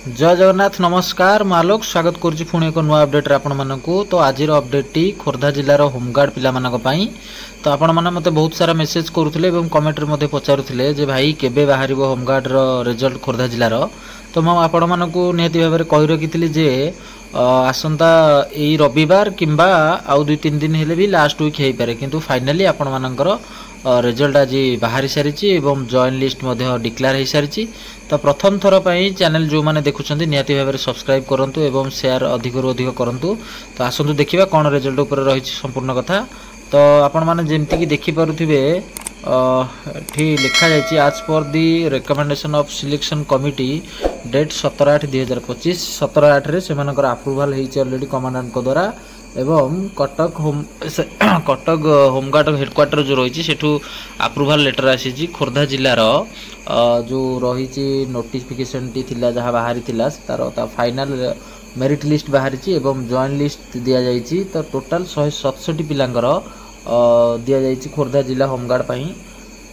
जय जगन्नाथ नमस्कार मु आलोक स्वागत करुच्ची पुणी एक नुआ अपडेट आपण मानक। तो आज अपडेट टी खोर्धा जिलार होमगार्ड पिला तो आपण मैंने मत बहुत सारा मेसेज करुले कमेंट रे पचारुले जे भाई केबे बाहर होमगार्ड रिजल्ट खोर्धा जिलार। तो मुझे आपण मानक निहाती भाव में कही रखी जे आसंता यही रविवार किंबा आउ 2-3 दिन हेले भी लास्ट वीक हो पारे किंतु फाइनाली आपण मानकर रिजल्ट आज बाहरी सारी जॉइन लिस्ट डिक्लेयर हो सारी। तो प्रथम थर पर चैनल जो मैंने देखुं निहाती भाव में सब्सक्राइब करूँ एवं शेयर अधिक रु अधिक करूँ। तो आसतु देखा कौन रिजल्ट उपर रही संपूर्ण कथा। तो आपण मैंने जमती देखिपे लिखा जाए आज पर the recommendation of selection committee date 17/8/2025 17/8 से अप्रूवल होलरेडी कमांडेंट को द्वारा एवं कटक होमगार्ड हेडक्वार्टर जो रही सेठू अप्रूवल लेटर आसी खोर्धा जिलार जो रही नोटिफिकेशन टी थिला जहाँ बाहरी थिला तार फाइनल मेरिट लिस्ट बाहरी एवं जॉइन लिस्ट दि जाइए। तो टोटाल 167 पिलांकर दि जाइए खोर्धा जिला होमगार्ड पाई।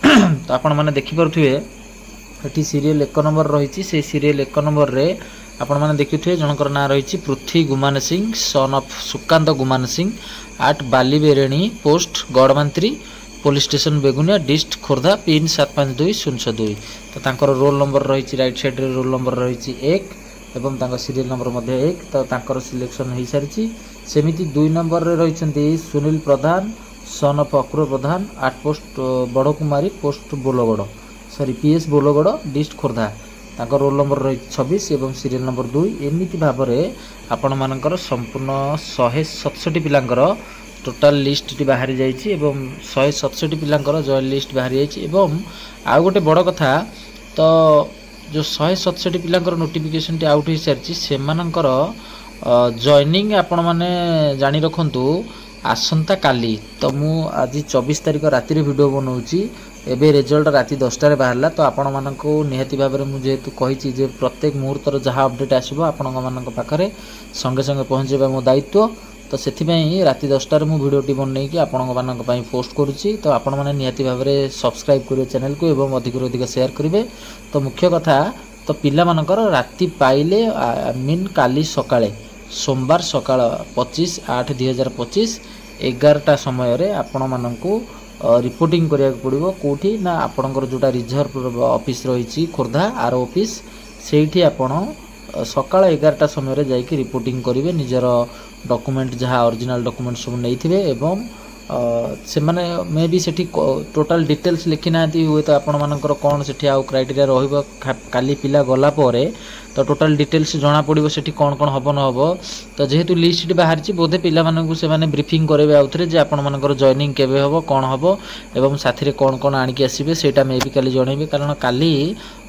तो आपण मैंने देखिपे ये सीरियल 1 नंबर रही से सीरियल 1 नंबर रे आपण मैंने देखिए जनकर ना रही Prithvi Guman Singh son of Sukant Guman Singh at Balibereni post Gadamantri police station Begunia dist Khordha pin 752002। तो तांकर रोल नंबर रही राइट साइड रे रोल नंबर रही 1 एवं तांकर सीरियल नंबर मध्य 1। तो तांकर सिलेक्शन हो सारी। सेमिति 2 नंबर रे रही Sunil Pradhan son of Akrur Pradhan at post Badakumari post Bolagarh sorry PS Bolagarh dist Khordha तांकर रोल नंबर रही 26 एवं सीरियल नंबर 2। एमती भाव में आपण मानकर संपूर्ण 167 पिलांकर टोटाल लिस्ट टी बाहरी जाइए एवं 167 पिलांकर जॉइन लिस्ट बाहरी जाइए। आउ गोटे बड़ कथा तो जो 167 पिलांकर नोटिफिकेशन टी आउट हो सारी से जॉइनिंग आपण माने जानी रखंतु आसंता काली। तो मु आज 24 तारिख राति वीडियो बनाऊँगी एबे रिजल्ट राति 10टार बाहरला। तो आपण मानक निहाती भाव में मुझे कही जे प्रत्येक मुहूर्तर जहाँ अपडेट आसो आपण मानक पाखरे संगे संगे पहुँचेबा मो दायित्व। तो से राति 10टार मु वीडियोटी बनई कि आपण मानक पोस्ट करुच्ची। तो आपण मैंने निहाती भाव में सब्सक्राइब करेंगे चैनल को एवं अधिक अधिक शेयर करेंगे। तो मुख्य कथा तो पिला मानकर राति पाइले मीन काली सकाळे सोमवार सकाळ 25/8/2025 11टा समय रे आपण मानकू रिपोर्टिंग करिया पड़ो कौटी ना आपणकर जोटा रिजर्व ऑफिस रही खोर्धा आर ऑफिस से आपण सकाळ 11टा समय जाइए रिपोर्टिंग करेंगे निजर डॉक्यूमेंट जहाँ ओरिजिनल डॉक्यूमेंट सब नहीं एवं से माने मे भी सेठी टोटल डिटेल्स लिखी ना हुए तो आपण मानकर कौन से आउ क्राइटेरिया रहिबो काली पिला गला परे तो टोटल डिटेल्स जना पड़ो से कौन कौन हम न हम। तो जेहेतु लिस्ट बाहरी बोधे पिला मानकु से माने ब्रीफिंग करेंगे आउ थे आपण मानकर जॉइनिंग केबे हम कौन हम एवं साथी कौन कौन आणिकी आसबे सेटा मे भी काली जनइबे कारण काली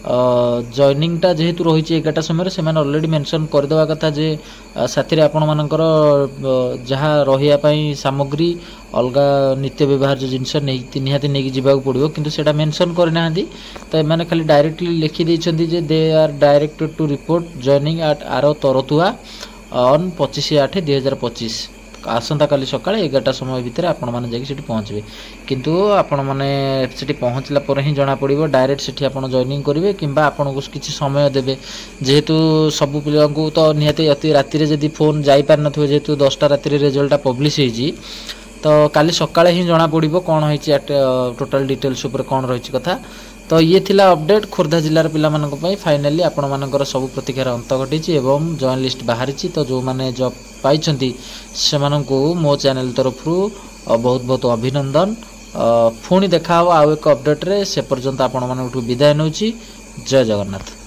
जॉइनिंग टा जेहेतु रही 11टा समय से ऑलरेडी मेंशन करदेवा कथा जे साथी आपण मानकर जहाँ रही सामग्री अलग नित्य व्यवहार जो जिनस निहाती नहीं जावाक पड़ो किंतु सेटा मेंशन करना। तो मैंने खाली डायरेक्टली लिखी देछंती जे they are directed to report joining at आर तरतुआ ऑन 25/8/2025 आसंता काली सकाळे 11टा समय भितर आपण माने जाके सेठी पहुँचबे किंतु आपण माने सेठी पहुँचला पर ही जना पड़िबो डायरेक्ट सेठी आपण जॉइनिंग करिवे किंबा आपण को किछि समय देबे जेहेतु सब पिला को तो निहाती अति राति रे जदी फोन जाई पार नथो जेहेतु 10टा राति रे रिजल्ट पब्लिश होईजी। तो काली सकाळे ही जना पड़िबो कोन होईची टोटल डिटेल्स ऊपर कोन रहिची कथा। तो ये थिला अपडेट खोर्धा जिलार पिला मानक पई फाइनली आपण मानकर सब प्रतिकार अंत घटी एवं जॉइन लिस्ट बाहरी। तो जो माने जॉब पाइछंती से मानकु मो चैनल तरफ बहुत बहुत अभिनंदन। पुणी देखा आउ एक अपडेट रे से पर्यंत आपण मानकु विदाय नउची। जय जगन्नाथ।